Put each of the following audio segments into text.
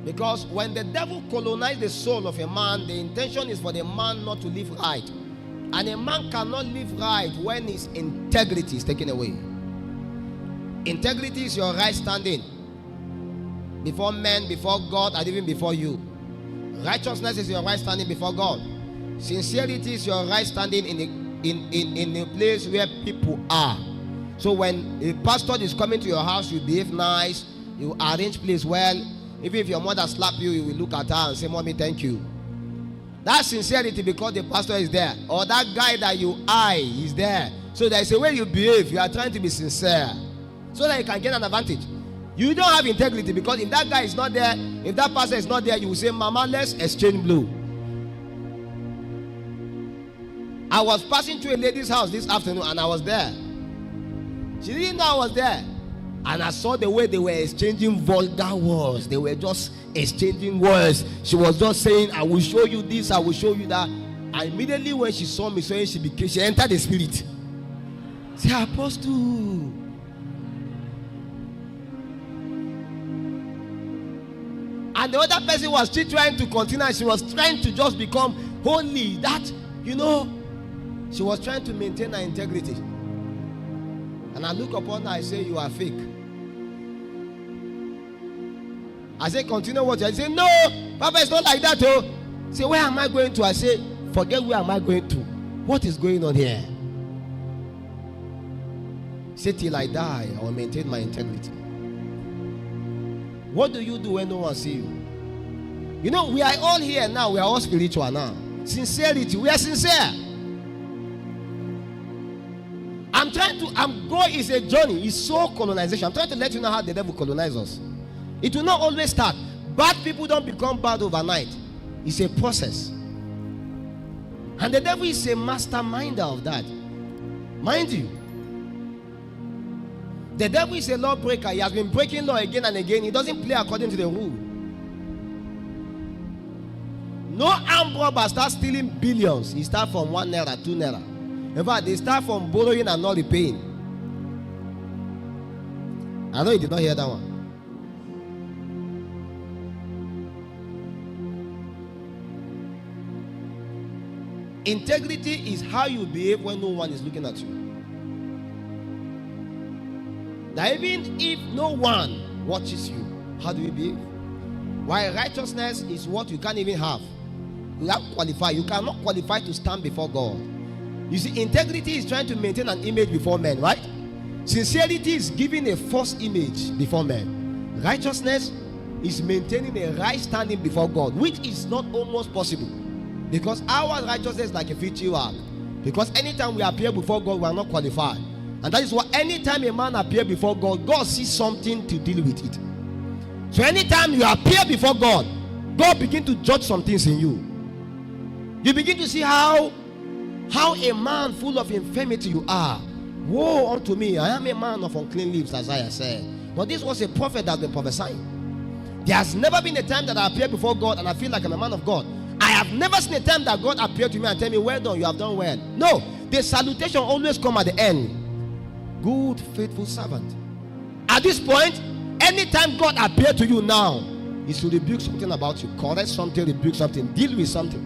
Because when the devil colonizes the soul of a man, the intention is for the man not to live right. And a man cannot live right when his integrity is taken away. Integrity is your right standing before men, before God, and even before you. Righteousness is your right standing before God. Sincerity is your right standing in the place where people are. So when a pastor is coming to your house, you behave nice, you arrange place well. Even if your mother slap you, you will look at her and say, "Mommy, thank you." That's sincerity because the pastor is there. Or that guy that you eye is there. So there is a way you behave. You are trying to be sincere so that you can get an advantage. You don't have integrity because if that guy is not there, if that pastor is not there, you will say, "Mama, let's exchange blow." I was passing through a lady's house this afternoon and I was there. She didn't know I was there. And I saw the way they were exchanging vulgar words. They were just exchanging words. She was just saying, "I will show you this, I will show you that." And immediately when she saw me, she entered the spirit. Say, "Apostle." And the other person was still trying to continue. She was trying to just become holy. That, she was trying to maintain her integrity. And I look upon her, I say, "You are fake." I say, "Continue what?" I say, "No, Papa, it's not like that." Oh, say, "Where am I going to?" I say, "Forget where am I going to. What is going on here?" Say, "Till I die, I will maintain my integrity." What do you do when no one sees you? We are all here now. We are all spiritual now. Sincerity. We are sincere. God is a journey. It's soul colonization. I'm trying to let you know how the devil colonizes us. It will not always start. Bad people don't become bad overnight. It's a process. And the devil is a masterminder of that. Mind you, the devil is a lawbreaker. He has been breaking law again and again. He doesn't play according to the rule. No armed robber starts stealing billions. He starts from 1 naira, 2 naira. In fact, they start from borrowing and not repaying. I know you did not hear that one. Integrity is how you behave when no one is looking at you. That even if no one watches you, how do you behave? While righteousness is what you can't even have. You have to qualify. You cannot qualify to stand before God. You see, integrity is trying to maintain an image before men, right? Sincerity is giving a false image before men. Righteousness is maintaining a right standing before God, which is not almost possible. Because our righteousness is like a filthy rag. Because anytime we appear before God, we are not qualified. And that is why anytime a man appears before God, God sees something to deal with it. So anytime you appear before God, God begins to judge some things in you. You begin to see how a man full of infirmity you are. Woe unto me, I am a man of unclean lips, Isaiah said. But this was a prophet that has been prophesying. There has never been a time that I appear before God and I feel like I'm a man of God. I have never seen a time that God appeared to me and tell me, "Well done, you have done well." No, the salutation always comes at the end. "Good, faithful servant." At this point, anytime God appears to you now, He should rebuke something about you, correct something, rebuke something, deal with something.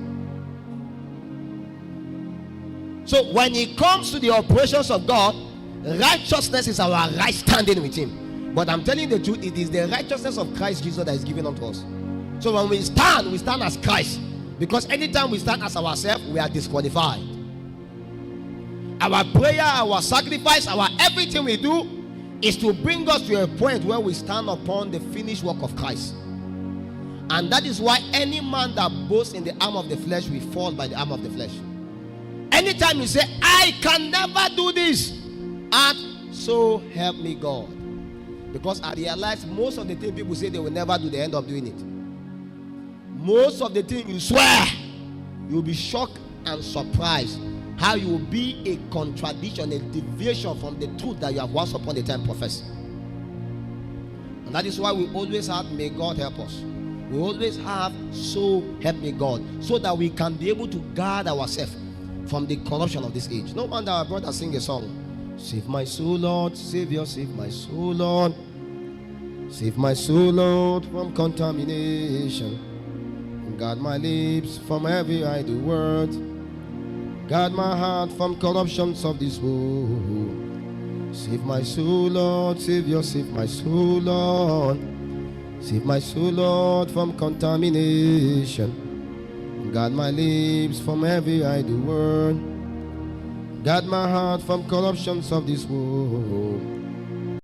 So when it comes to the operations of God, righteousness is our right standing with Him. But I'm telling you the truth, it is the righteousness of Christ Jesus that is given unto us. So when we stand as Christ. Because anytime we stand as ourselves, we are disqualified. Our prayer, our sacrifice, our everything we do is to bring us to a point where we stand upon the finished work of Christ. And that is why any man that boasts in the arm of the flesh will fall by the arm of the flesh. Anytime you say, "I can never do this," and "so help me God." Because I realize most of the things people say they will never do, they end up doing it. Most of the things you swear, you'll be shocked and surprised how you will be a contradiction, a deviation from the truth that you have once upon a time professed. And that is why we always have, "May God help us." We always have, "So help me God," so that we can be able to guard ourselves from the corruption of this age. No wonder our brother sing a song. "Save my soul, Lord, Savior, save my soul, Lord. Save my soul, Lord, from contamination. Guard my lips from every idle word. Guard my heart from corruptions of this world. Save my soul, Lord, Savior, save my soul, Lord. Save my soul, Lord, from contamination. Guard my lips from every idle word. Guard my heart from corruptions of this world.